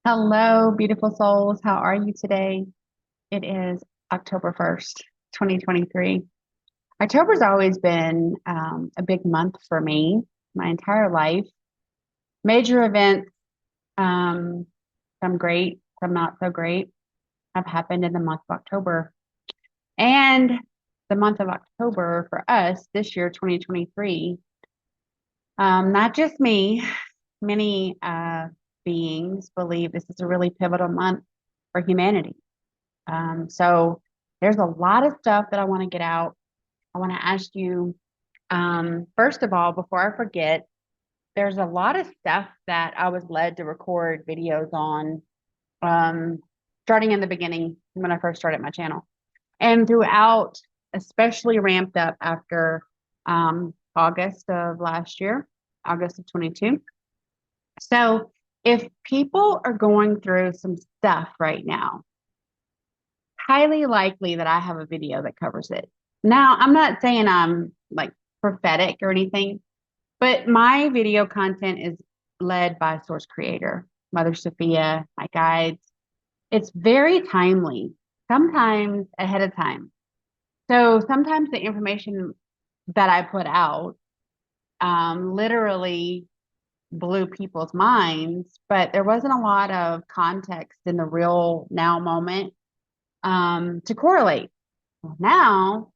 Hello, beautiful souls. How are you today? It is October 1st, 2023. October's always been a big month for me, my entire life. Major events, some great, some not so great, have happened in the month of October. And the month of October for us this year, 2023, not just me, many beings believe this is a really pivotal month for humanity. So there's a lot of stuff that I want to get out. I want to ask you, first of all, before I forget, there's a lot of stuff that I was led to record videos on, starting in the beginning when I first started my channel and throughout, especially ramped up after August of last year, August of 22. So if people are going through some stuff right now, highly likely that I have a video that covers it. Now, I'm not saying I'm like prophetic or anything, but my video content is led by source creator, Mother Sophia, my guides. It's very timely, sometimes ahead of time. So sometimes the information that I put out literally blew people's minds, but there wasn't a lot of context in the real now moment to correlate. Well, now,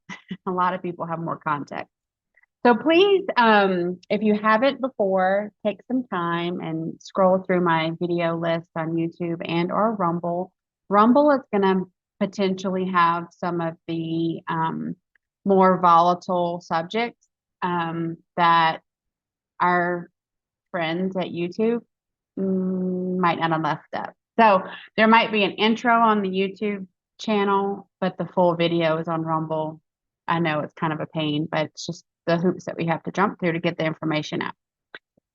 a lot of people have more context. So please, if you haven't before, take some time and scroll through my video list on YouTube and or Rumble. Rumble is going to potentially have some of the more volatile subjects that our friends at YouTube might not have left up. So there might be an intro on the YouTube channel, but the full video is on Rumble. I know it's kind of a pain, but it's just the hoops that we have to jump through to get the information out.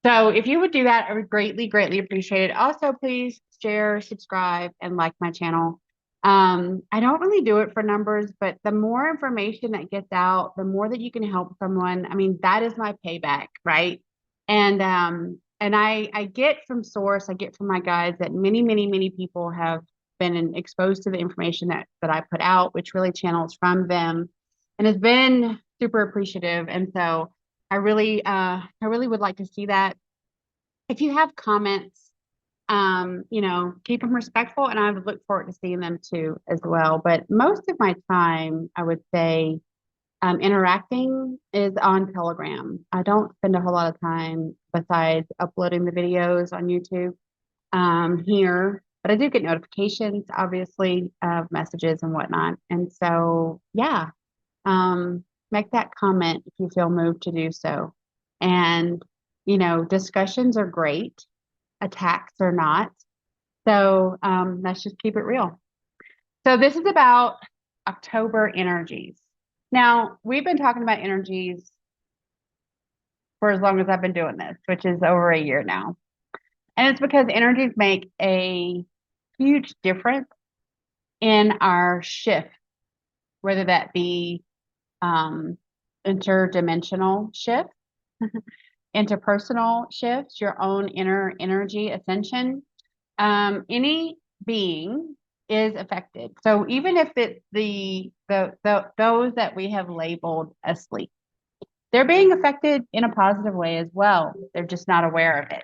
So if you would do that, I would greatly, greatly appreciate it. Also, please share, subscribe, and like my channel. I don't really do it for numbers, but the more information that gets out, the more that you can help someone. I mean, that is my payback, right? And I get from source, I get from my guides that many, many, many people have been exposed to the information that I put out, which really channels from them and has been super appreciative. And so I really would like to see that. If you have comments, keep them respectful, and I would look forward to seeing them too as well. But most of my time, I would say, interacting is on Telegram. I don't spend a whole lot of time besides uploading the videos on YouTube here, but I do get notifications, obviously, of messages and whatnot. And so, yeah, make that comment if you feel moved to do so. And, discussions are great, attacks are not. So let's just keep it real. So this is about October energies. Now, we've been talking about energies for as long as I've been doing this, which is over a year now. And it's because energies make a huge difference in our shift, whether that be interdimensional shift, interpersonal shifts, your own inner energy ascension. Any being is affected. So even if it's those that we have labeled asleep, they're being affected in a positive way as well. They're just not aware of it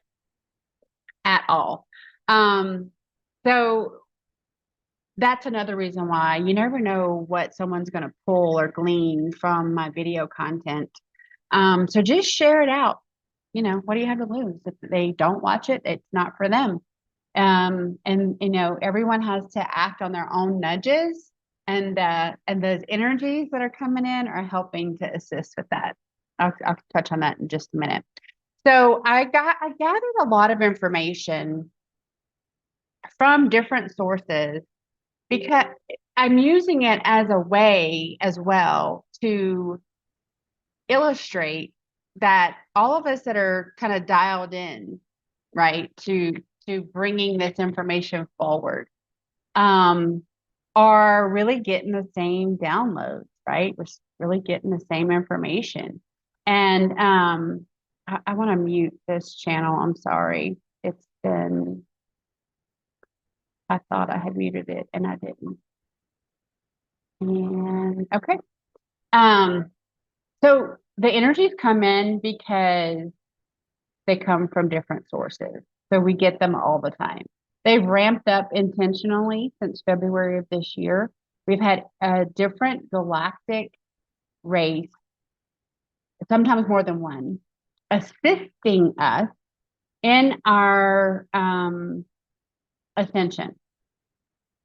at all. So that's another reason why you never know what someone's going to pull or glean from my video content. So just share it out. What do you have to lose? If they don't watch it, it's not for them. And everyone has to act on their own nudges, and those energies that are coming in are helping to assist with that. I'll touch on that in just a minute. So I gathered a lot of information from different sources because I'm using it as a way as well to illustrate that all of us that are kind of dialed in, right, to bringing this information forward, are really getting the same downloads, right? We're really getting the same information. And I want to mute this channel. I'm sorry. It's been I thought I had muted it and I didn't. And okay. So the energies come in because they come from different sources. So we get them all the time. They've ramped up intentionally since February of this year. We've had a different galactic race, sometimes more than one, assisting us in our ascension,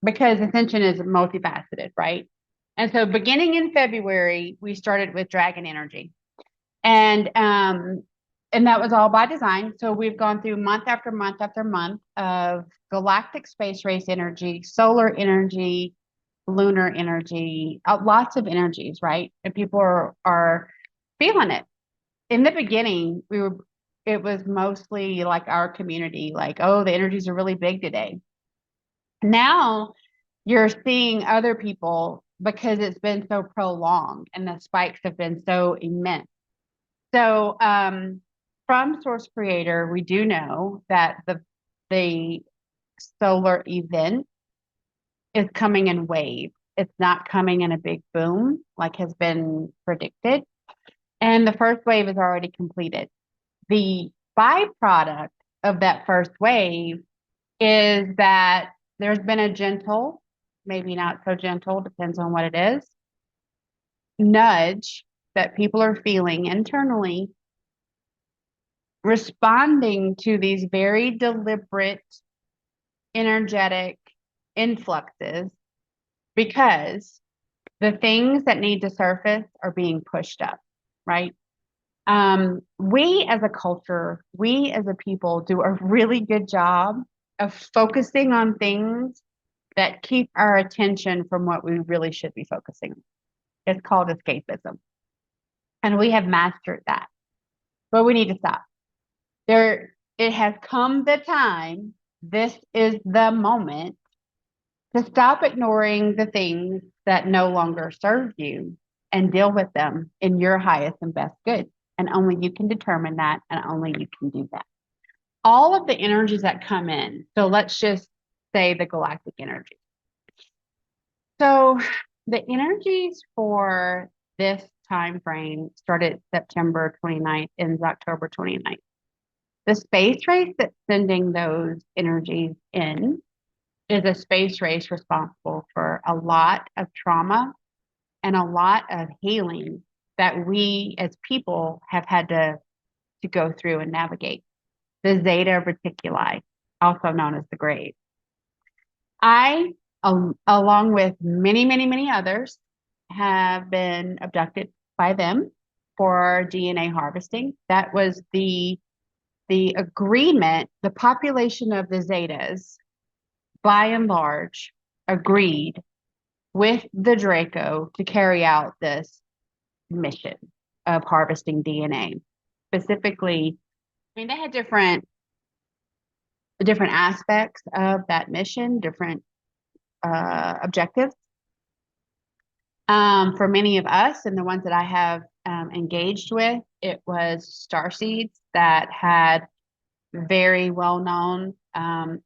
because ascension is multifaceted, right? And so beginning in February, we started with dragon energy. And that was all by design. So we've gone through month after month after month of galactic space race energy, solar energy, lunar energy, lots of energies, right? And people are feeling it. In the beginning, it was mostly like our community, like, oh, the energies are really big today. Now you're seeing other people because it's been so prolonged and the spikes have been so immense. So from Source Creator, we do know that the solar event is coming in waves. It's not coming in a big boom like has been predicted. And the first wave is already completed. The byproduct of that first wave is that there's been a gentle, maybe not so gentle, depends on what it is, nudge that people are feeling internally, responding to these very deliberate, energetic influxes, because the things that need to surface are being pushed up, right? We as a culture, we as a people do a really good job of focusing on things that keep our attention from what we really should be focusing on. It's called escapism. And we have mastered that. But we need to stop. It has come the time, this is the moment to stop ignoring the things that no longer serve you and deal with them in your highest and best good. And only you can determine that, and only you can do that. All of the energies that come in, so let's just say the galactic energy. So the energies for this time frame started September 29th, ends October 29th. The space race that's sending those energies in is a space race responsible for a lot of trauma and a lot of healing that we as people have had to go through and navigate. The Zeta Reticuli, also known as the grave. I, along with many, many, many others, have been abducted by them for DNA harvesting. That was the agreement. The population of the Zetas, by and large, agreed with the Draco to carry out this mission of harvesting DNA. Specifically, I mean, they had different aspects of that mission, different objectives. For many of us and the ones that I have engaged with, it was starseeds that had very well known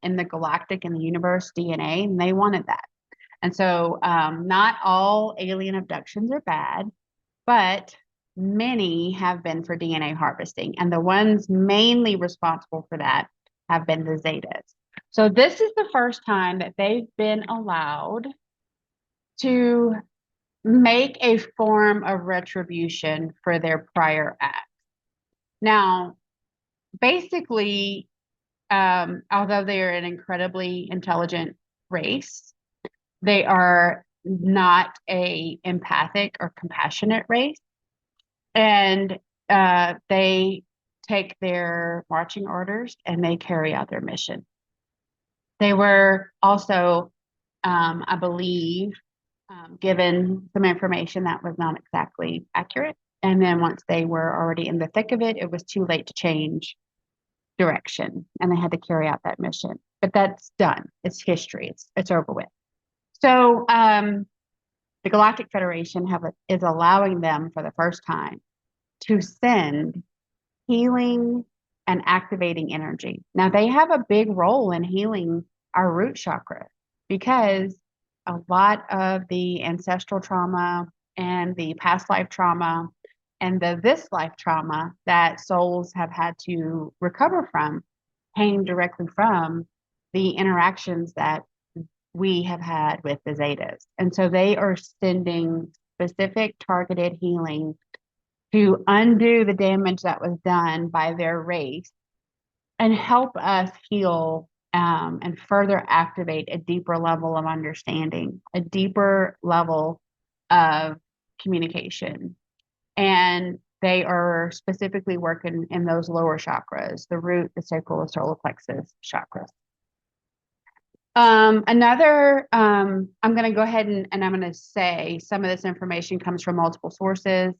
in the galactic and the universe DNA, and they wanted that. And so not all alien abductions are bad, but many have been for DNA harvesting. And the ones mainly responsible for that have been the Zetas. So this is the first time that they've been allowed to make a form of retribution for their prior acts. Now, basically, although they are an incredibly intelligent race, they are not a empathic or compassionate race. And they take their marching orders and they carry out their mission. They were also, I believe, given some information that was not exactly accurate. And then once they were already in the thick of it, it was too late to change direction, and they had to carry out that mission. But that's done. It's history. It's over with. So the Galactic Federation is allowing them for the first time to send healing and activating energy. Now they have a big role in healing our root chakra, because a lot of the ancestral trauma and the past life trauma and the this life trauma that souls have had to recover from came directly from the interactions that we have had with the Zetas. And so they are sending specific targeted healing to undo the damage that was done by their race and help us heal and further activate a deeper level of understanding, a deeper level of communication. And they are specifically working in those lower chakras, the root, the sacral, the solar plexus chakras. I'm going to go ahead and I'm going to say some of this information comes from multiple sources,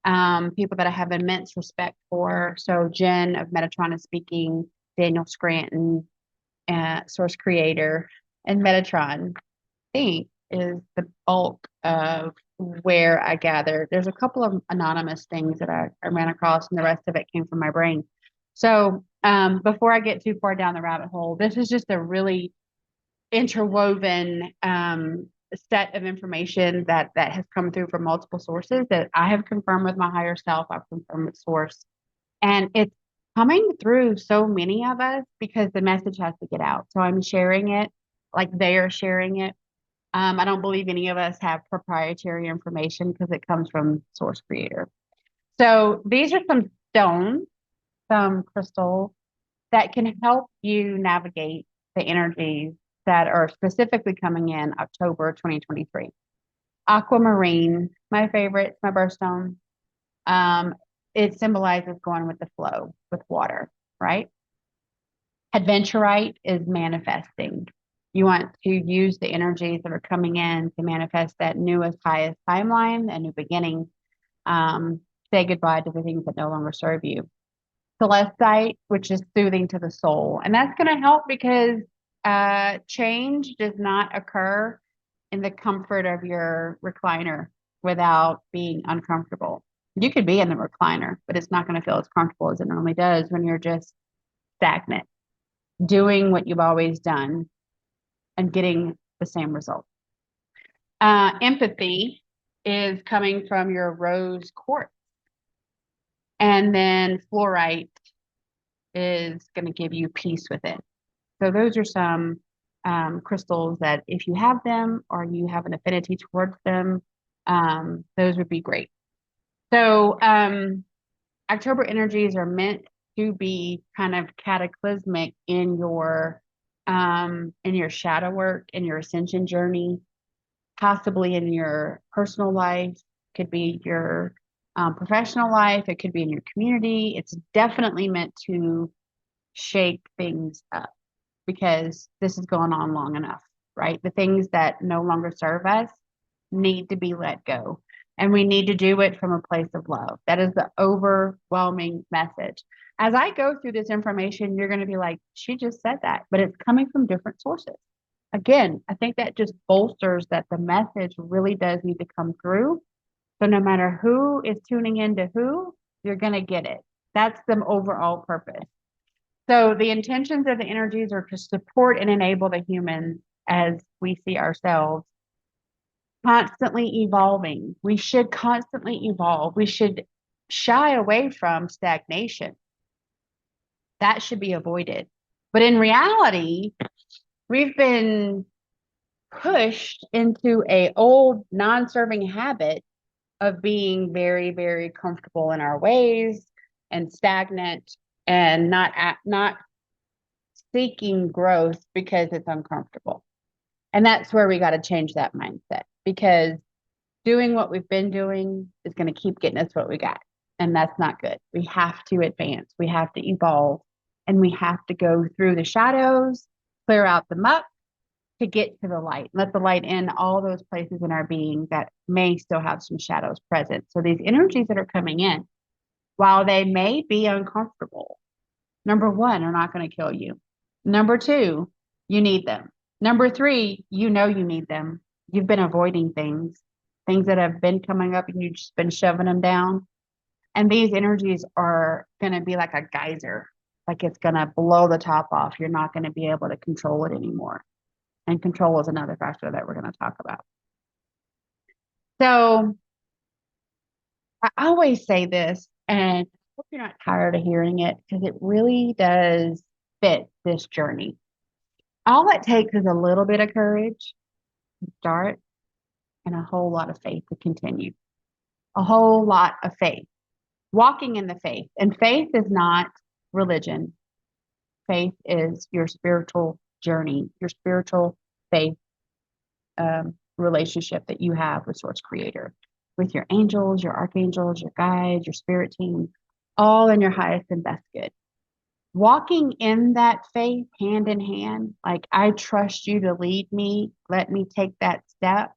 people that I have immense respect for. So Jen of Metatron is speaking, Daniel Scranton, source creator, and Metatron, I think, is the bulk of where I gathered. There's a couple of anonymous things that I ran across, and the rest of it came from my brain. So before I get too far down the rabbit hole, this is just a really interwoven set of information that has come through from multiple sources that I have confirmed with my higher self. I've confirmed with source, and it's coming through so many of us because the message has to get out. So I'm sharing it like they are sharing it. I don't believe any of us have proprietary information because it comes from source creator. So these are some stones, some crystals that can help you navigate the energies that are specifically coming in October 2023. Aquamarine, my favorite, my birthstone. It symbolizes going with the flow with water, right? Adventurite is manifesting. You want to use the energies that are coming in to manifest that newest, highest timeline, a new beginning. Say goodbye to the things that no longer serve you. Celestite, which is soothing to the soul. And that's going to help because change does not occur in the comfort of your recliner without being uncomfortable. You could be in the recliner, but it's not going to feel as comfortable as it normally does when you're just stagnant, doing what you've always done and getting the same result. Empathy is coming from your rose quartz. And then fluorite is going to give you peace with it. So those are some crystals that if you have them or you have an affinity towards them, those would be great. So October energies are meant to be kind of cataclysmic in your shadow work, in your ascension journey, possibly in your personal life, could be your professional life, it could be in your community. It's definitely meant to shake things up because this has gone on long enough, right? The things that no longer serve us need to be let go. And we need to do it from a place of love. That is the overwhelming message. As I go through this information, you're going to be like, she just said that, but it's coming from different sources. Again, I think that just bolsters that the message really does need to come through. So no matter who is tuning into who, you're going to get it. That's the overall purpose. So the intentions of the energies are to support and enable the humans as we see ourselves constantly evolving. We should constantly evolve. We should shy away from stagnation. That should be avoided. But in reality, we've been pushed into a old non-serving habit of being very, very comfortable in our ways and stagnant and not seeking growth because it's uncomfortable. And that's where we got to change that mindset, because doing what we've been doing is going to keep getting us what we got. And that's not good. We have to advance. We have to evolve. And we have to go through the shadows, clear out the muck to get to the light. Let the light in all those places in our being that may still have some shadows present. So these energies that are coming in, while they may be uncomfortable, number one, are not going to kill you. Number two, you need them. Number three, you know you need them. You've been avoiding things that have been coming up and you've just been shoving them down. And these energies are going to be like a geyser. like it's going to blow the top off. You're not going to be able to control it anymore. And control is another factor that we're going to talk about. So I always say this, and I hope you're not tired of hearing it because it really does fit this journey. All it takes is a little bit of courage to start and a whole lot of faith to continue. A whole lot of faith. Walking in the faith. And faith is not religion. Faith is your spiritual journey, your spiritual faith relationship that you have with Source Creator, with your angels, your archangels, your guides, your spirit team, all in your highest and best good. Walking in that faith hand in hand, like I trust you to lead me, let me take that step.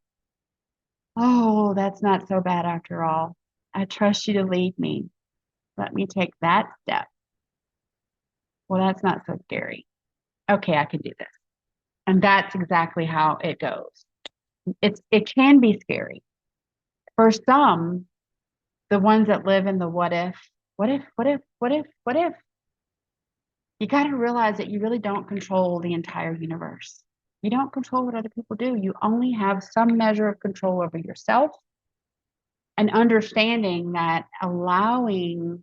Oh, that's not so bad after all. I trust you to lead me. Let me take that step. Well, that's not so scary. Okay, I can do this. And that's exactly how it goes. It can be scary. For some, the ones that live in the what if, you got to realize that you really don't control the entire universe. You don't control what other people do. You only have some measure of control over yourself, and understanding that allowing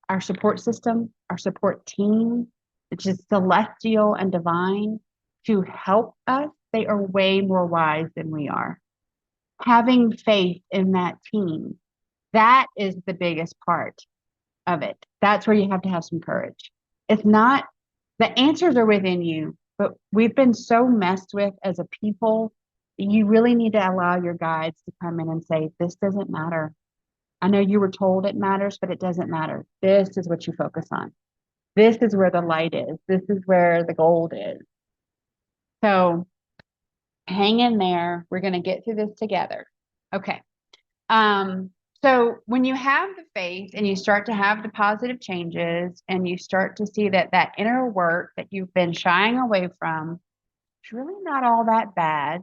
our support system, our support team, which is celestial and divine, to help us, they are way more wise than we are. Having faith in that team, that is the biggest part of it. That's where you have to have some courage. It's not, the answers are within you, but we've been so messed with as a people. You really need to allow your guides to come in and say, this doesn't matter. I know you were told it matters, but it doesn't matter. This is what you focus on. This is where the light is. This is where the gold is. So hang in there. We're going to get through this together. Okay. So when you have the faith and you start to have the positive changes and you start to see that that inner work that you've been shying away from, it's really not all that bad.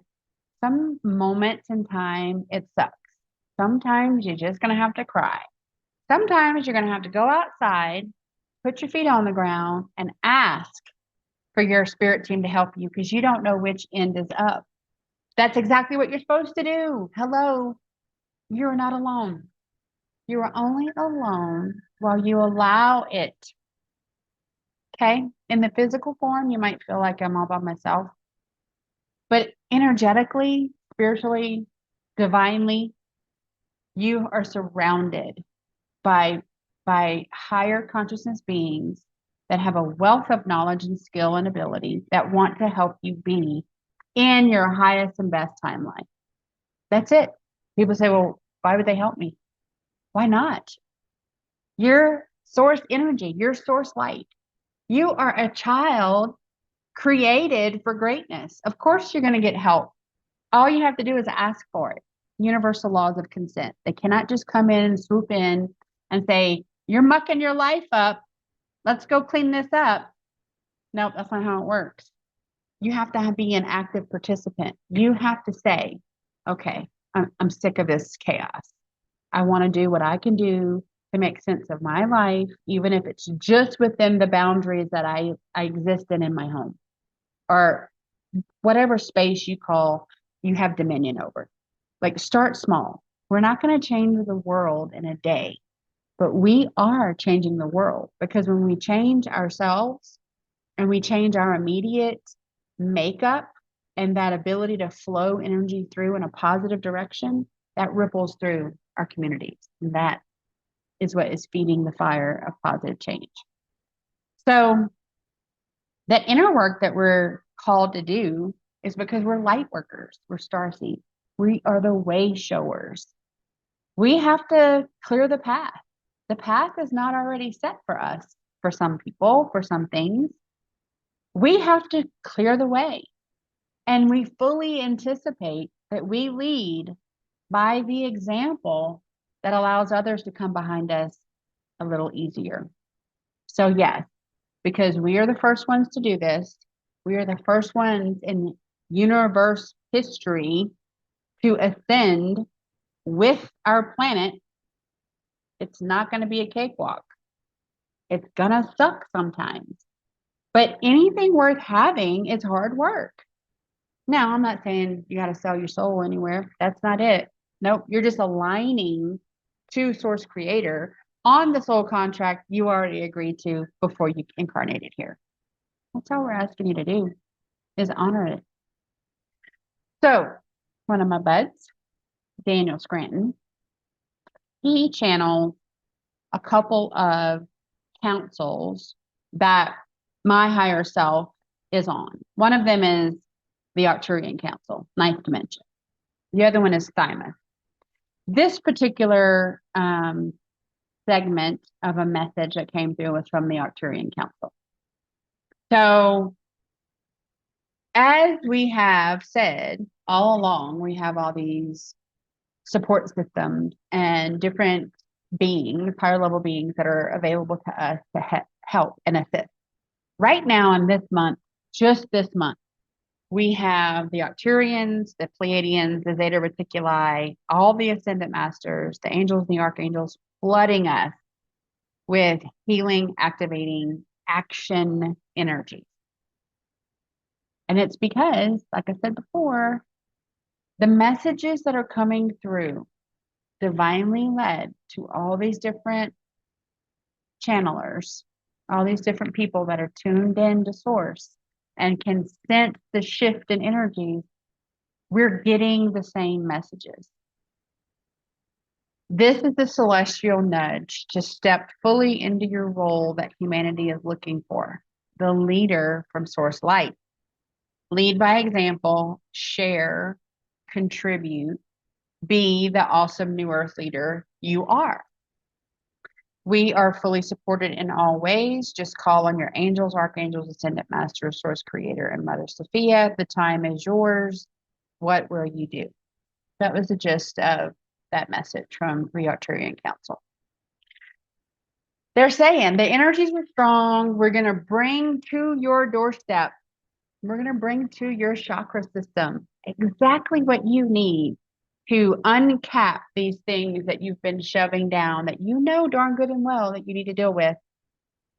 Some moments in time, it sucks. Sometimes you're just going to have to cry. Sometimes you're going to have to go outside, put your feet on the ground, and ask for your spirit team to help you because you don't know which end is up. That's exactly what you're supposed to do. Hello. You're not alone. You are only alone while you allow it. Okay? In the physical form, you might feel like I'm all by myself. But energetically, spiritually, divinely, you are surrounded by higher consciousness beings that have a wealth of knowledge and skill and ability that want to help you be in your highest and best timeline. That's it. People say, well, why would they help me? Why not? Your source energy, your source light. You are a child created for greatness. Of course, you're going to get help. All you have to do is ask for it. Universal laws of consent. They cannot just come in and swoop in and say, you're mucking your life up. Let's go clean this up. No, that's not how it works. You have to be an active participant. You have to say, okay, I'm sick of this chaos. I want to do what I can do to make sense of my life, even if it's just within the boundaries that I exist in my home or whatever space you call you have dominion over. Like start small. We're not going to change the world in a day, but we are changing the world because when we change ourselves and we change our immediate makeup and that ability to flow energy through in a positive direction, that ripples through our communities. And that is what is feeding the fire of positive change. So that inner work that we're called to do is because we're light workers. We're starseed. We are the way showers. We have to clear the path. The path is not already set for us, for some people, for some things. We have to clear the way. And we fully anticipate that we lead by the example that allows others to come behind us a little easier. So yes, because we are the first ones to do this. We are the first ones in universe history to ascend with our planet. It's not going to be a cakewalk. It's gonna suck sometimes. But anything worth having is hard work. Now, I'm not saying you got to sell your soul anywhere. That's not it. Nope. You're just aligning to Source Creator on the soul contract you already agreed to before you incarnated here. That's all we're asking you to do, is honor it. So, one of my buds, Daniel Scranton, he channeled a couple of councils that my higher self is on. One of them is the Arcturian Council, ninth dimension. The other one is Thymus. This particular segment of a message that came through was from the Arcturian Council. So, as we have said all along, we have all these support systems and different beings, higher level beings that are available to us to help and assist. Right now in this month, just this month, we have the Arcturians, the Pleiadians, the Zeta Reticuli, all the Ascendant Masters, the angels and the archangels flooding us with healing, activating, action energy. And it's because, like I said before, the messages that are coming through, divinely led to all these different channelers, all these different people that are tuned in to Source and can sense the shift in energies, we're getting the same messages. This is the celestial nudge to step fully into your role that humanity is looking for. The leader from Source Light. Lead by example, share, contribute, be the awesome new earth leader you are. We are fully supported in all ways. Just call on your angels, archangels, ascendant masters, Source Creator, and mothersophia. The time is yours. What will you do? That was the gist of that message from the Arcturian Council. They're saying the energies are strong. We're going to bring to your doorstep, we're going to bring to your chakra system exactly what you need to uncap these things that you've been shoving down that you know darn good and well that you need to deal with.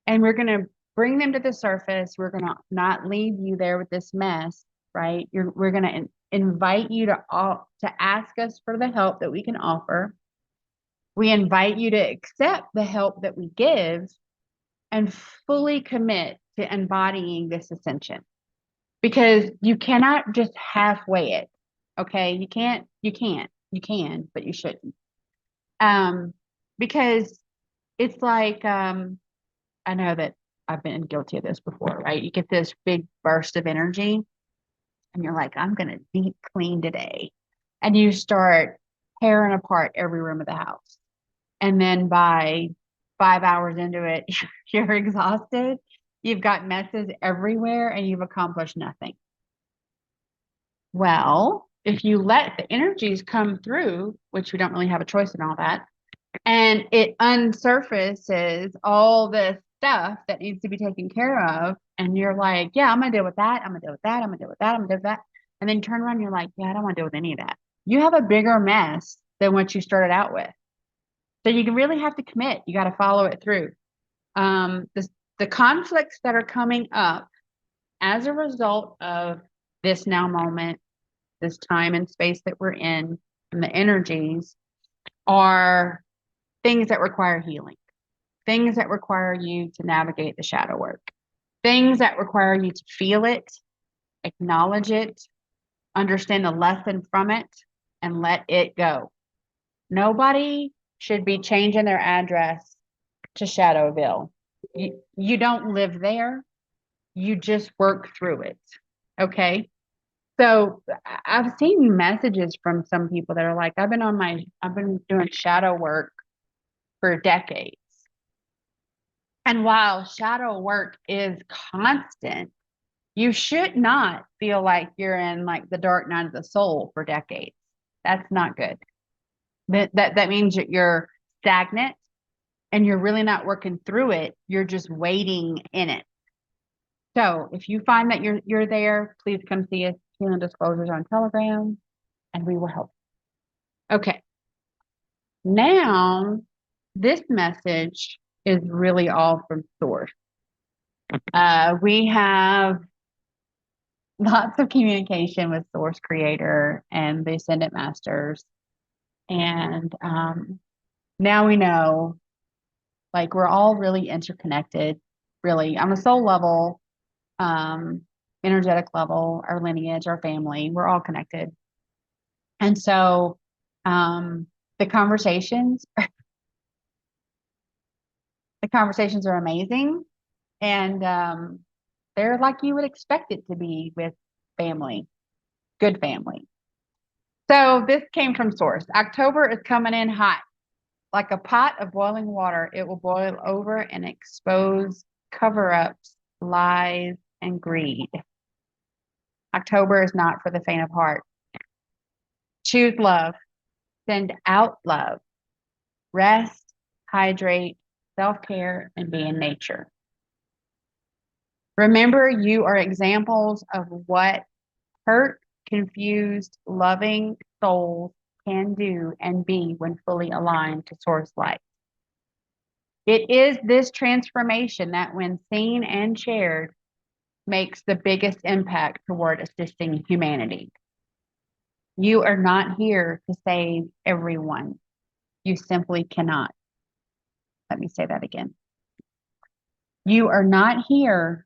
And we're going to bring them to the surface. We're going to not leave you there with this mess, right? We're going to invite you to ask us for the help that we can offer. We invite you to accept the help that we give and fully commit to embodying this ascension. Because you cannot just halfway it. Okay. You can, but you shouldn't. Because it's like, I know that I've been guilty of this before, right? You get this big burst of energy and you're like, I'm going to deep clean today. And you start tearing apart every room of the house. And then by 5 hours into it, you're exhausted. You've got messes everywhere and you've accomplished nothing. Well, if you let the energies come through, which we don't really have a choice in all that, and it unsurfaces all this stuff that needs to be taken care of, and you're like, yeah, I'm going to deal with that. I'm going to deal with that. I'm going to deal with that. I'm going to deal with that. And then you turn around and you're like, yeah, I don't want to deal with any of that. You have a bigger mess than what you started out with. So you really have to commit. You got to follow it through. The conflicts that are coming up as a result of this now moment, this time and space that we're in, and the energies are things that require healing, things that require you to navigate the shadow work, things that require you to feel it, acknowledge it, understand the lesson from it, and let it go. Nobody should be changing their address to Shadowville. You don't live there. You just work through it. Okay. So I've seen messages from some people that are like, I've been doing shadow work for decades. And while shadow work is constant, you should not feel like you're in like the dark night of the soul for decades. That's not good. That means that you're stagnant and you're really not working through it. You're just waiting in it. So if you find that you're there, please come see us. Healing Disclosures on Telegram, and we will help. Okay. Now, this message is really all from source. We have lots of communication with source creator and the ascendant masters. And now we know, like, we're all really interconnected, really, on a soul level, energetic level, our lineage, our family, we're all connected. And so the conversations are amazing. And they're like you would expect it to be with family, good family. So this came from source. October is coming in hot. Like a pot of boiling water, it will boil over and expose cover-ups, lies, and greed. October is not for the faint of heart. Choose love. Send out love. Rest, hydrate, self-care, and be in nature. Remember, you are examples of what hurt, confused, loving souls can do and be when fully aligned to source light. It is this transformation that, when seen and shared, makes the biggest impact toward assisting humanity. You are not here to save everyone. You simply cannot. Let me say that again. You are not here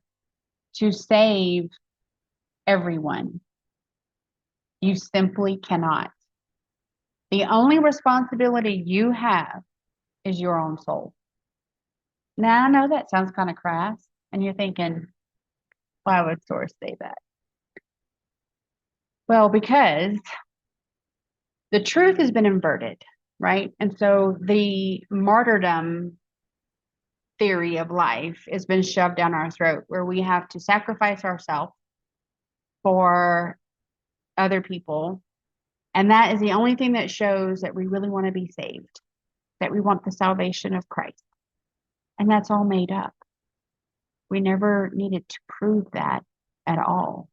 to save everyone. You simply cannot. The only responsibility you have is your own soul. Now, I know that sounds kind of crass, and you're thinking, why would Source say that? Well, because the truth has been inverted, right? And so the martyrdom theory of life has been shoved down our throat, where we have to sacrifice ourselves for other people. And that is the only thing that shows that we really want to be saved, that we want the salvation of Christ. And that's all made up. We never needed to prove that at all.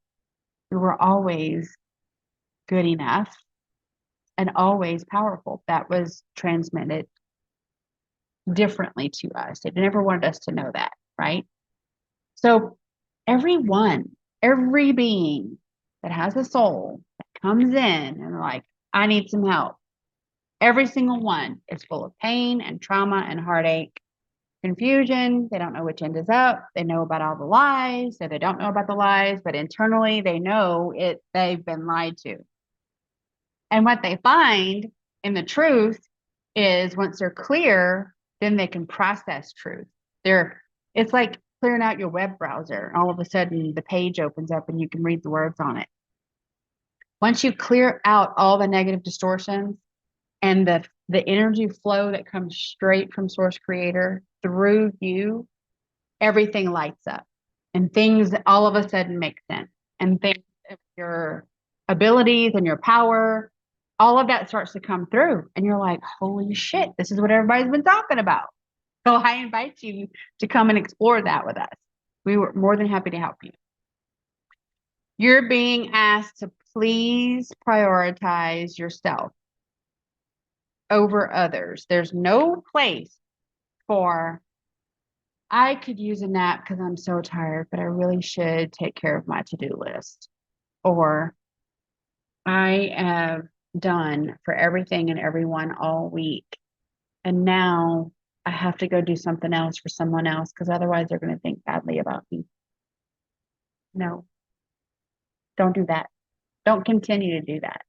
We were always good enough and always powerful. That was transmitted differently to us. They never wanted us to know that, right? So everyone, every being that has a soul that comes in and like, I need some help. Every single one is full of pain and trauma and heartache, confusion. They don't know which end is up. They know about all the lies, so they don't know about the lies, but internally they know it. They've been lied to. And what they find in the truth is, once they're clear, then they can process truth. It's like clearing out your web browser, and all of a sudden the page opens up and you can read the words on it. Once you clear out all the negative distortions and the energy flow that comes straight from Source Creator through you, everything lights up and things all of a sudden make sense. And things, your abilities and your power, all of that starts to come through. And you're like, holy shit, this is what everybody's been talking about. So I invite you to come and explore that with us. We were more than happy to help you. You're being asked to please prioritize yourself over others. There's no place for, I could use a nap because I'm so tired, but I really should take care of my to-do list. Or I have done for everything and everyone all week, and now I have to go do something else for someone else because otherwise they're going to think badly about me. No, don't do that. Don't continue to do that.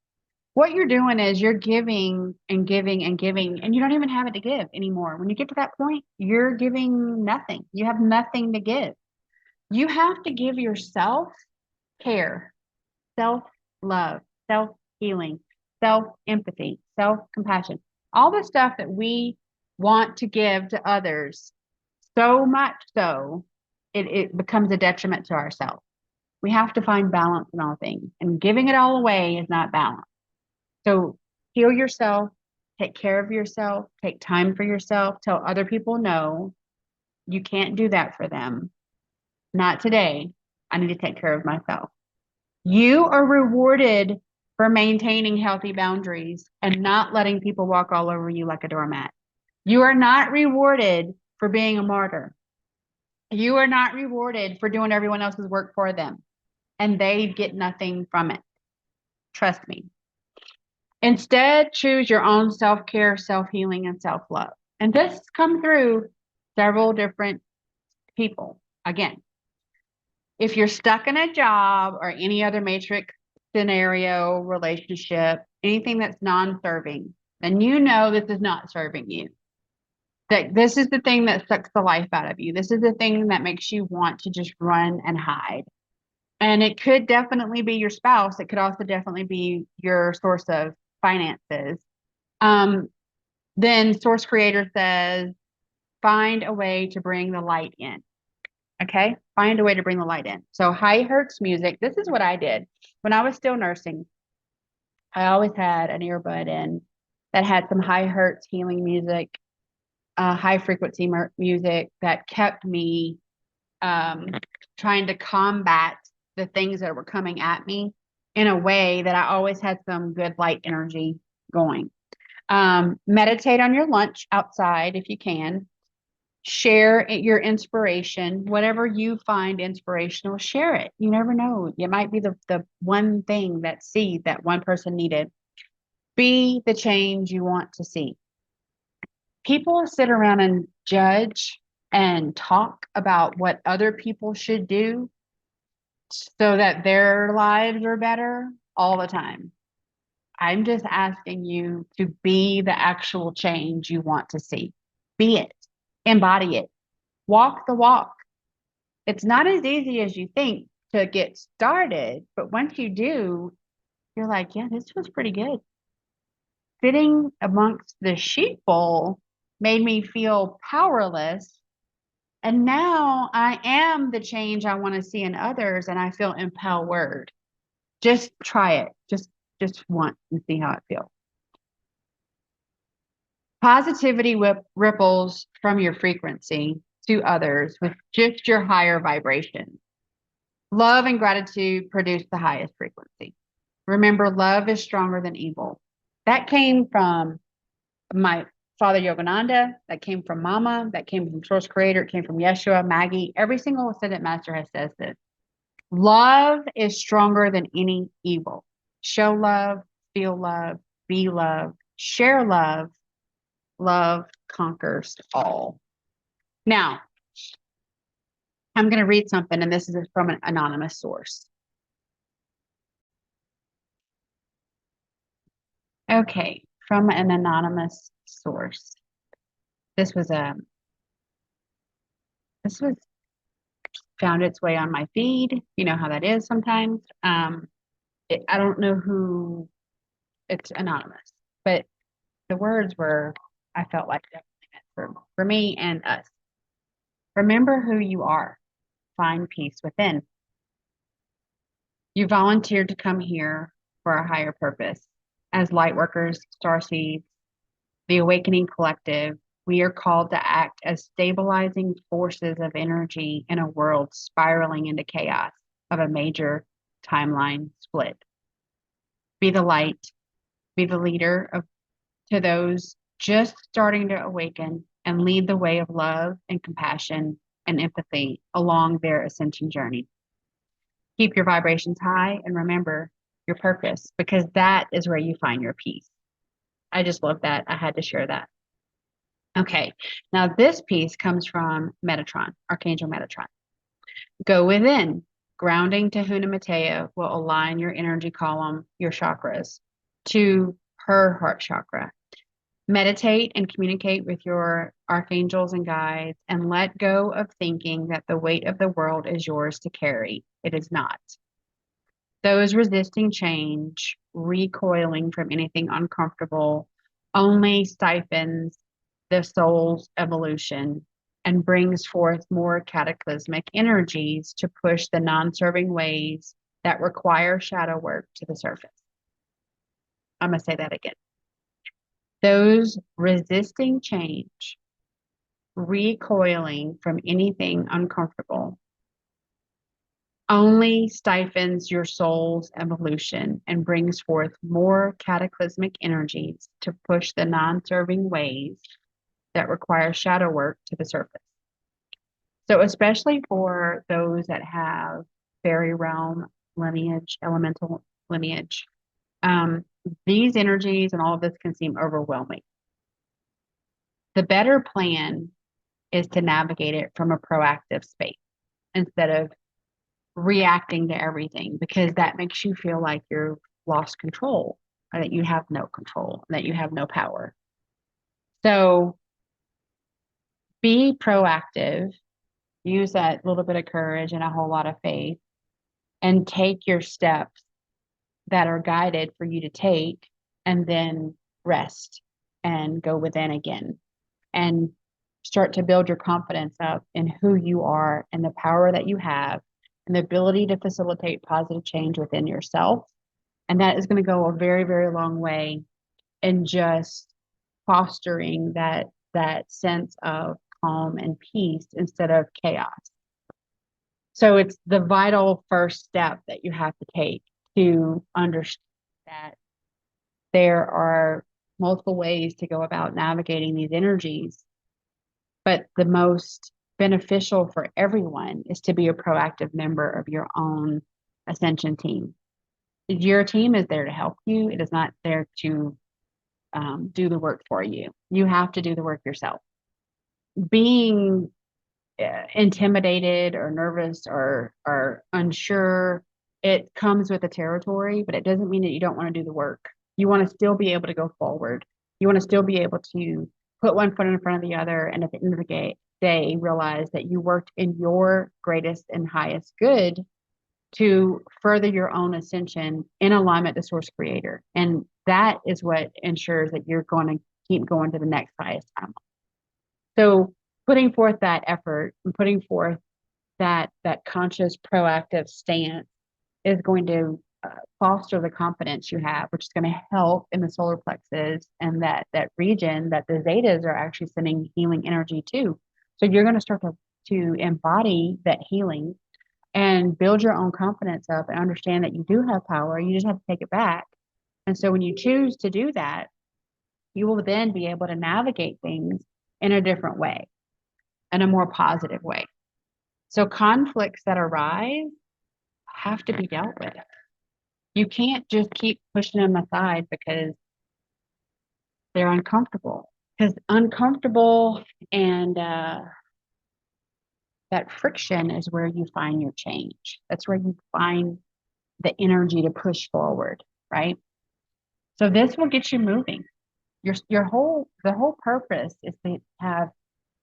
What you're doing is you're giving and giving and giving, and you don't even have it to give anymore. When you get to that point, you're giving nothing. You have nothing to give. You have to give yourself care, self-love, self-healing, self-empathy, self-compassion, all the stuff that we want to give to others, so much so it becomes a detriment to ourselves. We have to find balance in all things, and giving it all away is not balance. So heal yourself, take care of yourself, take time for yourself, tell other people no, you can't do that for them. Not today. I need to take care of myself. You are rewarded for maintaining healthy boundaries and not letting people walk all over you like a doormat. You are not rewarded for being a martyr. You are not rewarded for doing everyone else's work for them, and they get nothing from it. Trust me. Instead, choose your own self-care, self-healing, and self-love. And this comes through several different people. Again, if you're stuck in a job or any other matrix scenario, relationship, anything that's non-serving, then you know this is not serving you. That this is the thing that sucks the life out of you. This is the thing that makes you want to just run and hide. And it could definitely be your spouse. It could also definitely be your source of finances. Then Source Creator says, find a way to bring the light in. Okay? Find a way to bring the light in. So high hertz music. This is what I did. When I was still nursing, I always had an earbud in that had some high hertz healing music, high frequency music that kept me trying to combat the things that were coming at me in a way that I always had some good light energy going. Meditate on your lunch outside if you can. Share your inspiration. Whatever you find inspirational, share it. You never know. It might be the one thing, that seed that one person needed. Be the change you want to see. People sit around and judge and talk about what other people should do so that their lives are better all the time. I'm just asking you to be the actual change you want to see. Be it. Embody it. Walk the walk. It's not as easy as you think to get started, but once you do, you're like, yeah, this was pretty good. Sitting amongst the sheeple made me feel powerless. And now I am the change I want to see in others, and I feel empowered. Just try it. Just once and see how it feels. Positivity ripples from your frequency to others with just your higher vibration. Love and gratitude produce the highest frequency. Remember, love is stronger than evil. That came from my father Yogananda, that came from Mama, that came from Source Creator, it came from Yeshua, Maggie. Every single Ascendant Master has said this. Love is stronger than any evil. Show love, feel love, be love, share love. Love conquers all. Now, I'm going to read something, and this is from an anonymous source. Okay, from an anonymous source. This was found its way on my feed. You know how that is sometimes. I don't know who, it's anonymous, but the words were, I felt like definitely meant for me and us. Remember who you are. Find peace within. You volunteered to come here for a higher purpose. As lightworkers, starseeds, the awakening collective, we are called to act as stabilizing forces of energy in a world spiraling into chaos of a major timeline split. Be the light, be the leader to those just starting to awaken, and lead the way of love and compassion and empathy along their ascension journey. Keep your vibrations high and remember your purpose, because that is where you find your peace. I just love that. I had to share that. Okay, now this piece comes from Metatron, Archangel Metatron. Go within. Grounding to Huna Matea will align your energy column, your chakras, to her heart chakra. Meditate and communicate with your archangels and guides, and let go of thinking that the weight of the world is yours to carry. It is not. Those resisting change, recoiling from anything uncomfortable, only stifles the soul's evolution and brings forth more cataclysmic energies to push the non-serving ways that require shadow work to the surface. I'm going to say that again. Those resisting change, recoiling from anything uncomfortable, only stifles your soul's evolution and brings forth more cataclysmic energies to push the non-serving ways that requires shadow work to the surface. So especially for those that have fairy realm lineage, elemental lineage, these energies and all of this can seem overwhelming. The better plan is to navigate it from a proactive space instead of reacting to everything, because that makes you feel like you've lost control or that you have no control, that you have no power. So be proactive, use that little bit of courage and a whole lot of faith, and take your steps that are guided for you to take, and then rest and go within again and start to build your confidence up in who you are and the power that you have and the ability to facilitate positive change within yourself. And that is going to go a very, very long way in just fostering that sense of calm and peace instead of chaos. So it's the vital first step that you have to take to understand that there are multiple ways to go about navigating these energies, but the most beneficial for everyone is to be a proactive member of your own ascension team. Your team is there to help you. It is not there to do the work for you. You have to do the work yourself. Being intimidated or nervous or unsure, it comes with the territory, but it doesn't mean that you don't want to do the work. You want to still be able to go forward. You want to still be able to put one foot in front of the other, and at the end of the day, realize that you worked in your greatest and highest good to further your own ascension in alignment to source creator. And that is what ensures that you're going to keep going to the next highest time. So putting forth that effort and putting forth that conscious proactive stance is going to foster the confidence you have, which is going to help in the solar plexus and that region that the zetas are actually sending healing energy to. So you're going to start to embody that healing and build your own confidence up and understand that you do have power. You just have to take it back. And so when you choose to do that, you will then be able to navigate things in a different way, in a more positive way. So conflicts that arise have to be dealt with. You can't just keep pushing them aside because they're uncomfortable. Because uncomfortable and that friction is where you find your change. That's where you find the energy to push forward, right? So this will get you moving. The whole purpose is to have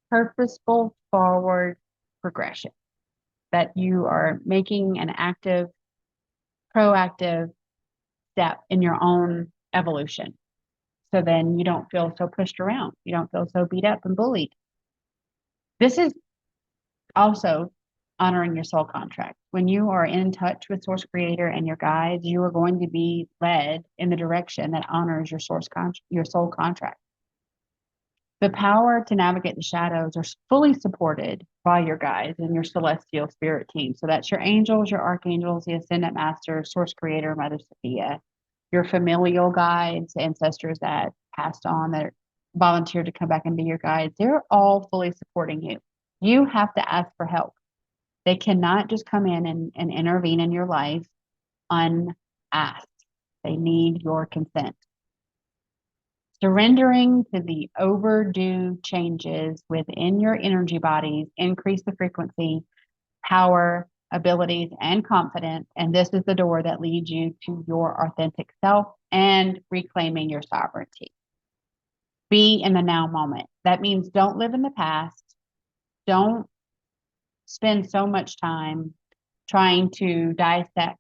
purposeful forward progression, that you are making an active, proactive step in your own evolution. So then you don't feel so pushed around. You don't feel so beat up and bullied. This is also honoring your soul contract. When you are in touch with source creator and your guides, you are going to be led in the direction that honors your your soul contract. The power to navigate the shadows are fully supported by your guides and your celestial spirit team. So that's your angels, your archangels, the ascendant master, source creator, mothersophia, your familial guides, ancestors that passed on, that volunteered to come back and be your guides. They're all fully supporting you. You have to ask for help. They cannot just come in and intervene in your life unasked. They need your consent. Surrendering to the overdue changes within your energy bodies increase the frequency, power, abilities, and confidence. And this is the door that leads you to your authentic self and reclaiming your sovereignty. Be in the now moment. That means don't live in the past. Don't spend so much time trying to dissect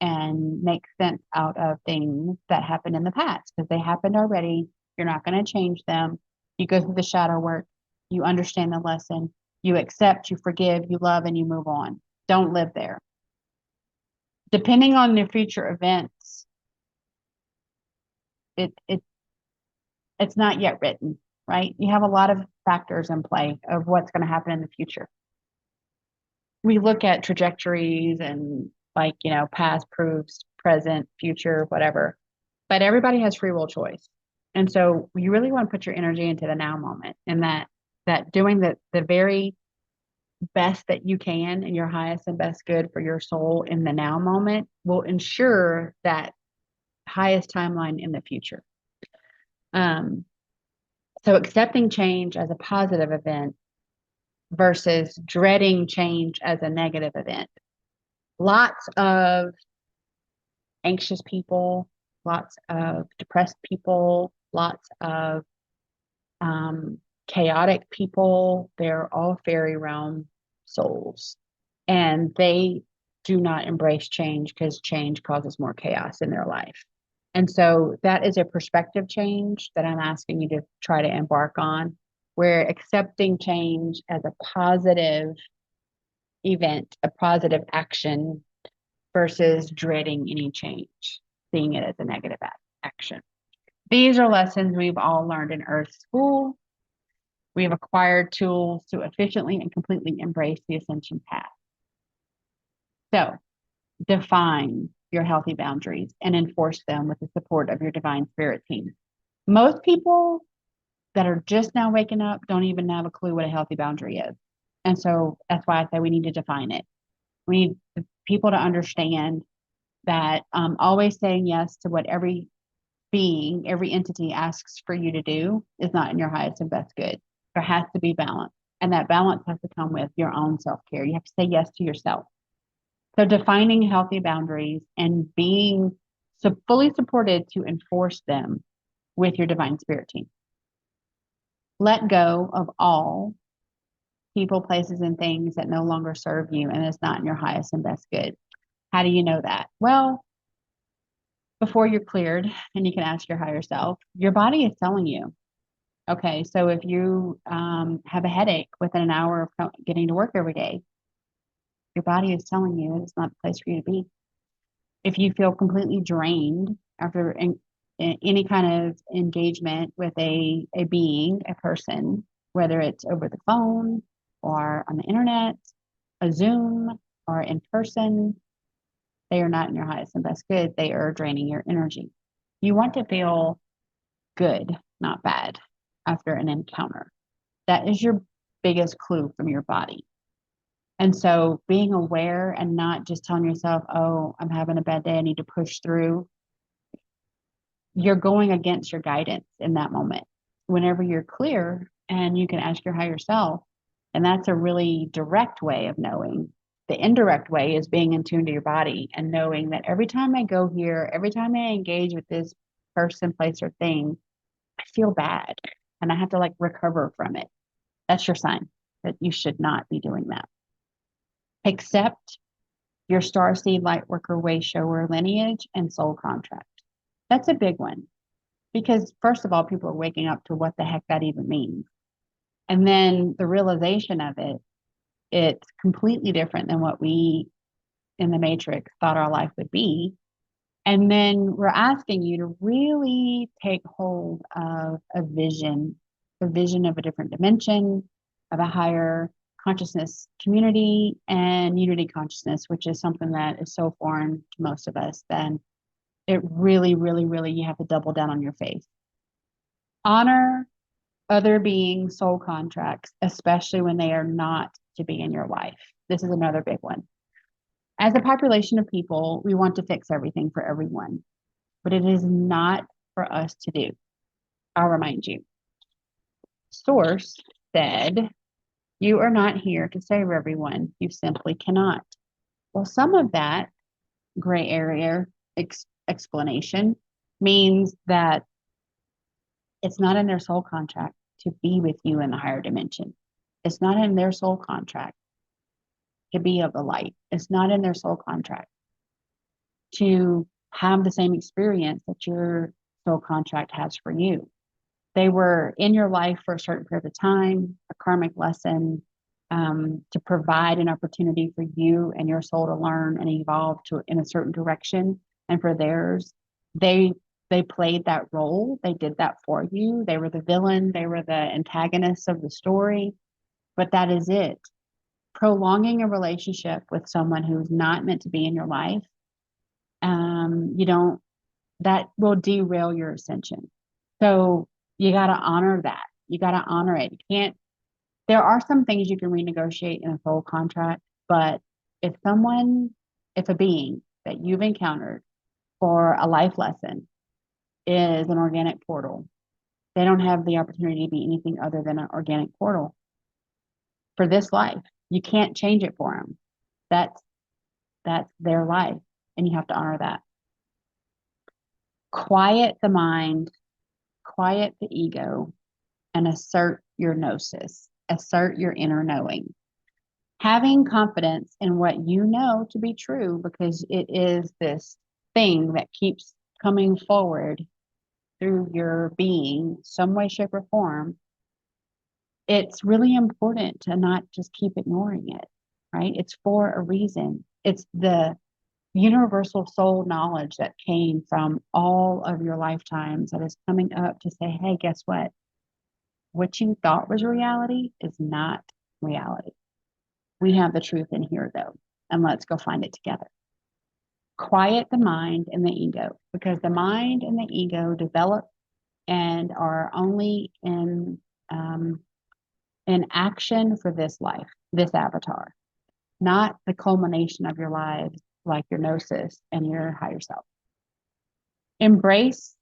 and make sense out of things that happened in the past, because they happened already. You're not going to change them. You go through the shadow work. You understand the lesson. You accept, you forgive, you love, and you move on. Don't live there. Depending on your future events, it's not yet written, right? You have a lot of factors in play of what's going to happen in the future. We look at trajectories and past proofs, present, future, whatever. But everybody has free will choice. And so you really want to put your energy into the now moment, and that doing the very best that you can and your highest and best good for your soul in the now moment will ensure that highest timeline in the future. So accepting change as a positive event versus dreading change as a negative event. Lots of anxious people, lots of depressed people, lots of chaotic people. They're all fairy realm souls. And they do not embrace change because change causes more chaos in their life. And so that is a perspective change that I'm asking you to try to embark on, where accepting change as a positive event, a positive action, versus dreading any change, seeing it as a negative action. These are lessons we've all learned in Earth School. We have acquired tools to efficiently and completely embrace the ascension path. So, define your healthy boundaries and enforce them with the support of your divine spirit team. Most people that are just now waking up don't even have a clue what a healthy boundary is. And so that's why I say we need to define it. We need people to understand that always saying yes to what every being, every entity asks for you to do is not in your highest and best good. There has to be balance. And that balance has to come with your own self-care. You have to say yes to yourself. So defining healthy boundaries and being fully supported to enforce them with your divine spirit team. Let go of all people, places, and things that no longer serve you and is not in your highest and best good. How do you know that? Well, before you're cleared, and you can ask your higher self, your body is telling you. Okay, so if you have a headache within an hour of getting to work every day, your body is telling you it's not the place for you to be. If you feel completely drained after any kind of engagement with a being, a person, whether it's over the phone or on the internet, a Zoom, or in person, they are not in your highest and best good. They are draining your energy. You want to feel good, not bad, after an encounter. That is your biggest clue from your body. And so being aware and not just telling yourself, oh, I'm having a bad day, I need to push through. You're going against your guidance in that moment. Whenever you're clear and you can ask your higher self, and that's a really direct way of knowing. The indirect way is being in tune to your body and knowing that every time I go here, every time I engage with this person, place, or thing, I feel bad and I have to like recover from it. That's your sign that you should not be doing that. Accept your starseed, lightworker, way shower lineage and soul contract. That's a big one because first of all, people are waking up to what the heck that even means. And then the realization of it, it's completely different than what we in the matrix thought our life would be. And then we're asking you to really take hold of a vision of a different dimension, of a higher consciousness community and unity consciousness, which is something that is so foreign to most of us. Then it really, really, really, you have to double down on your faith. Honor other beings' soul contracts, especially when they are not to be in your life. This is another big one. As a population of people, we want to fix everything for everyone, but it is not for us to do. I'll remind you. Source said, you are not here to save everyone. You simply cannot. Well, some of that gray area explanation means that it's not in their soul contract to be with you in the higher dimension. It's not in their soul contract to be of the light. It's not in their soul contract to have the same experience that your soul contract has for you. They were in your life for a certain period of time, a karmic lesson, to provide an opportunity for you and your soul to learn and evolve in a certain direction. And for theirs, they played that role. They did that for you. They were the villain. They were the antagonists of the story. But that is it. Prolonging a relationship with someone who's not meant to be in your life, that will derail your ascension. So you got to honor that. You got to honor it. You can't, there are some things you can renegotiate in a soul contract, but if someone, if a being that you've encountered for a life lesson is an organic portal, they don't have the opportunity to be anything other than an organic portal for this life. You can't change it for them. That's that's their life, and you have to honor that. Quiet the mind, quiet the ego, and assert your gnosis, assert your inner knowing. Having confidence in what you know to be true, because it is this thing that keeps coming forward through your being, some way, shape, or form. It's really important to not just keep ignoring it, right? It's for a reason. It's the universal soul knowledge that came from all of your lifetimes that is coming up to say, hey, guess what? What you thought was reality is not reality. We have the truth in here, though, and let's go find it together. Quiet the mind and the ego, because the mind and the ego develop and are only in action for this life, this avatar, not the culmination of your lives like your gnosis and your higher self. Embrace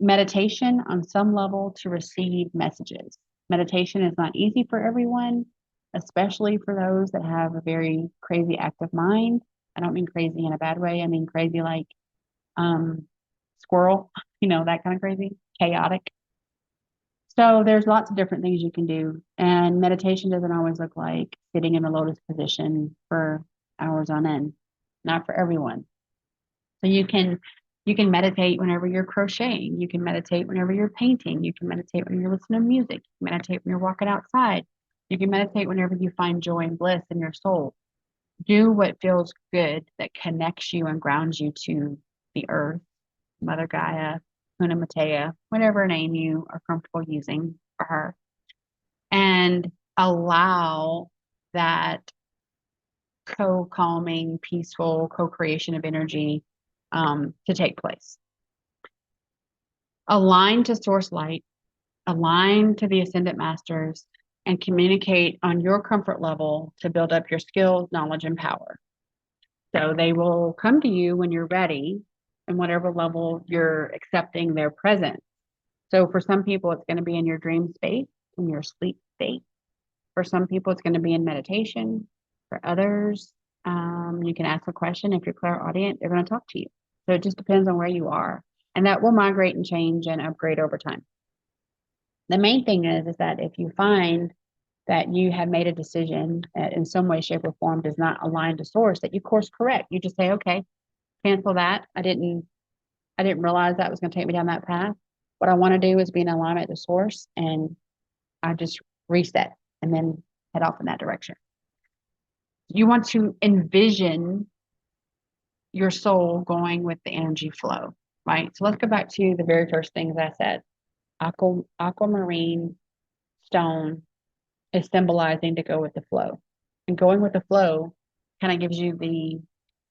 meditation on some level to receive messages. Meditation is not easy for everyone, especially for those that have a very crazy active mind. I don't mean crazy in a bad way. I mean crazy like squirrel, that kind of crazy, chaotic. So there's lots of different things you can do. And meditation doesn't always look like sitting in a lotus position for hours on end. Not for everyone. So you can meditate whenever you're crocheting. You can meditate whenever you're painting. You can meditate when you're listening to music. You can meditate when you're walking outside. You can meditate whenever you find joy and bliss in your soul. Do what feels good that connects you and grounds you to the earth, Mother Gaia, Una Matea, whatever name you are comfortable using for her. And allow that co-calming, peaceful co-creation of energy to take place. Align to source light, align to the ascendant masters, and communicate on your comfort level to build up your skills, knowledge, and power. So they will come to you when you're ready and whatever level you're accepting their presence. So for some people, it's going to be in your dream space, in your sleep state. For some people, it's going to be in meditation. For others, you can ask a question. If you're clairaudient, they're going to talk to you. So it just depends on where you are. And that will migrate and change and upgrade over time. The main thing is that if you find that you have made a decision that in some way, shape, or form does not align to source, that you course correct. You just say, okay, cancel that. I didn't realize that was going to take me down that path. What I want to do is be in alignment to source, and I just reset and then head off in that direction. You want to envision your soul going with the energy flow, right? So let's go back to the very first things I said. Aquamarine stone is symbolizing to go with the flow. And going with the flow kind of gives you the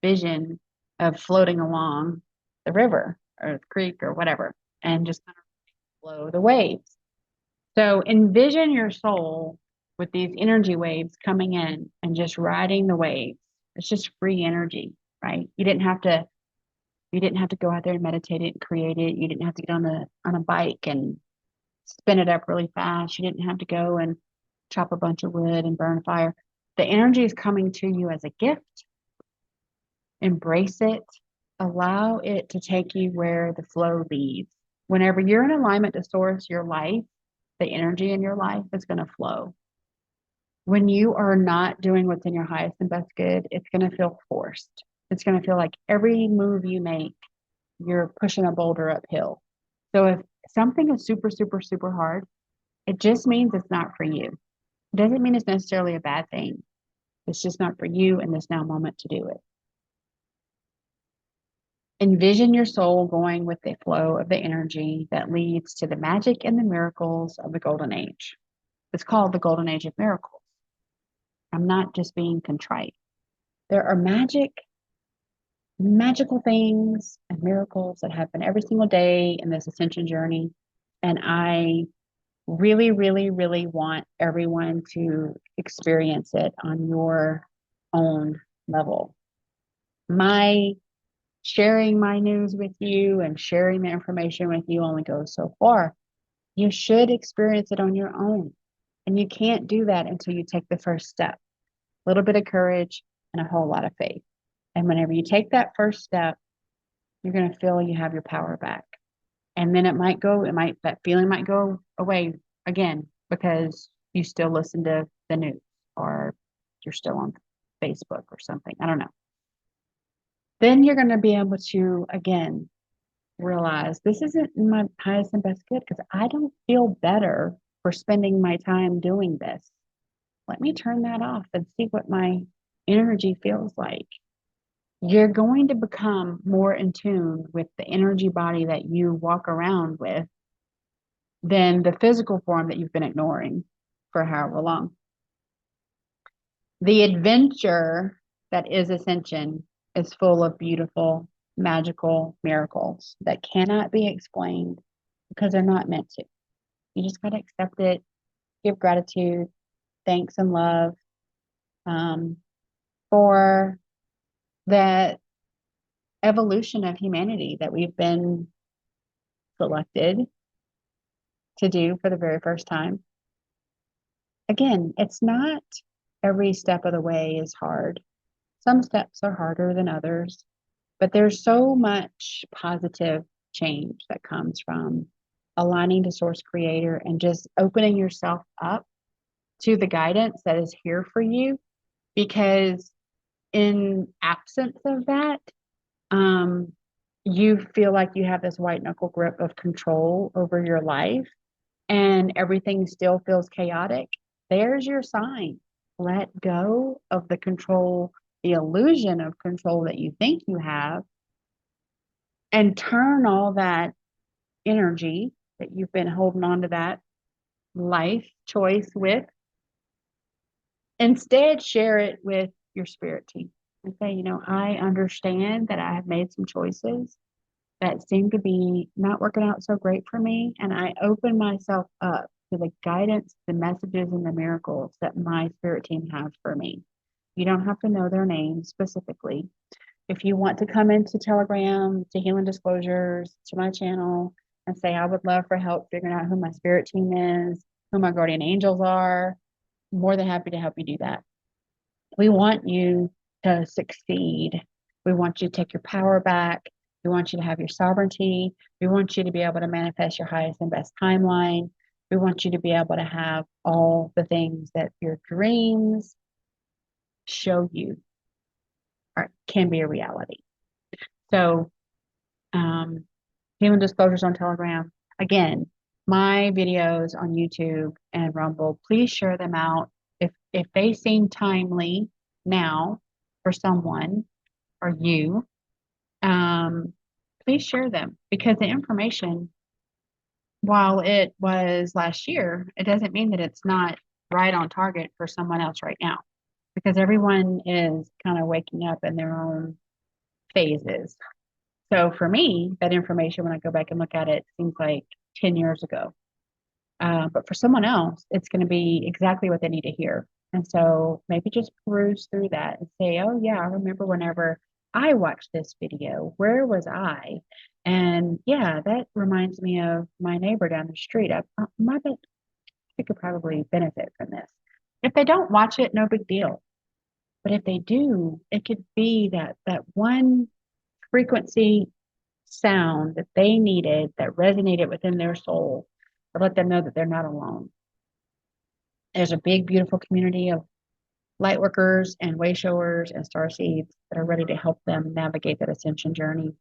vision of floating along the river or the creek or whatever and just kind of flow the waves. So envision your soul with these energy waves coming in and just riding the waves. It's just free energy, right? You didn't have to go out there and meditate it and create it. You didn't have to get on a bike and spin it up really fast. You didn't have to go and chop a bunch of wood and burn fire. The energy is coming to you as a gift. Embrace it. Allow it to take you where the flow leads. Whenever you're in alignment to source, your life, the energy in your life is going to flow. When you are not doing what's in your highest and best good, it's going to feel forced. It's going to feel like every move you make, you're pushing a boulder uphill. So if something is super, super, super hard, it just means it's not for you. It doesn't mean it's necessarily a bad thing. It's just not for you in this now moment to do it. Envision your soul going with the flow of the energy that leads to the magic and the miracles of the golden age. It's called the golden age of miracles. I'm not just being contrite. There are magic magical things and miracles that happen every single day in this ascension journey. And I really, really, really want everyone to experience it on your own level. My sharing my news with you and sharing the information with you only goes so far. You should experience it on your own. And you can't do that until you take the first step. A little bit of courage and a whole lot of faith. And whenever you take that first step, you're going to feel you have your power back. And then that feeling might go away again because you still listen to the news or you're still on Facebook or something. I don't know. Then you're going to be able to, again, realize this isn't my highest and best good because I don't feel better for spending my time doing this. Let me turn that off and see what my energy feels like. You're going to become more in tune with the energy body that you walk around with than the physical form that you've been ignoring for however long. The adventure that is ascension is full of beautiful, magical miracles that cannot be explained because they're not meant to. You just got to accept it, give gratitude, thanks, and love for that evolution of humanity that we've been selected to do for the very first time. Again, it's not every step of the way is hard. Some steps are harder than others, but there's so much positive change that comes from aligning to source creator and just opening yourself up to the guidance that is here for you. Because in absence of that, you feel like you have this white knuckle grip of control over your life and everything still feels chaotic. There's your sign. Let go of the control, the illusion of control that you think you have, and turn all that energy that you've been holding on to that life choice with. Instead, share it with your spirit team and say, I understand that I have made some choices that seem to be not working out so great for me. And I open myself up to the guidance, the messages, and the miracles that my spirit team has for me. You don't have to know their names specifically. If you want to come into Telegram, to Healing Disclosures, to my channel, and say, I would love for help figuring out who my spirit team is, who my guardian angels are, I'm more than happy to help you do that. We want you to succeed. We want you to take your power back. We want you to have your sovereignty. We want you to be able to manifest your highest and best timeline. We want you to be able to have all the things that your dreams show you can be a reality. So, Healing Disclosures on Telegram. Again, my videos on YouTube and Rumble, please share them out. If they seem timely now for someone or you, please share them because the information, while it was last year, it doesn't mean that it's not right on target for someone else right now because everyone is kind of waking up in their own phases. So for me, that information, when I go back and look at it, seems like 10 years ago. But for someone else, it's going to be exactly what they need to hear. And so maybe just peruse through that and say, oh, yeah, I remember whenever I watched this video, where was I? And yeah, that reminds me of my neighbor down the street. My bet they could probably benefit from this. If they don't watch it, no big deal. But if they do, it could be that one frequency sound that they needed that resonated within their soul to let them know that they're not alone. There's a big, beautiful community of lightworkers and way showers and starseeds that are ready to help them navigate that ascension journey.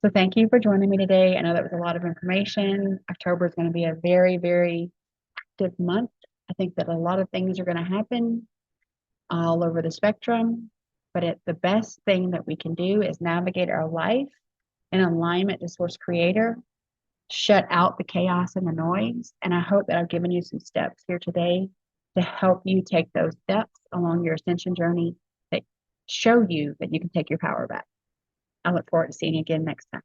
So thank you for joining me today. I know that was a lot of information. October is going to be a very, very active month. I think that a lot of things are going to happen all over the spectrum, but the best thing that we can do is navigate our life in alignment to source creator, shut out the chaos and the noise. And I hope that I've given you some steps here today to help you take those steps along your ascension journey that show you that you can take your power back. I look forward to seeing you again next time.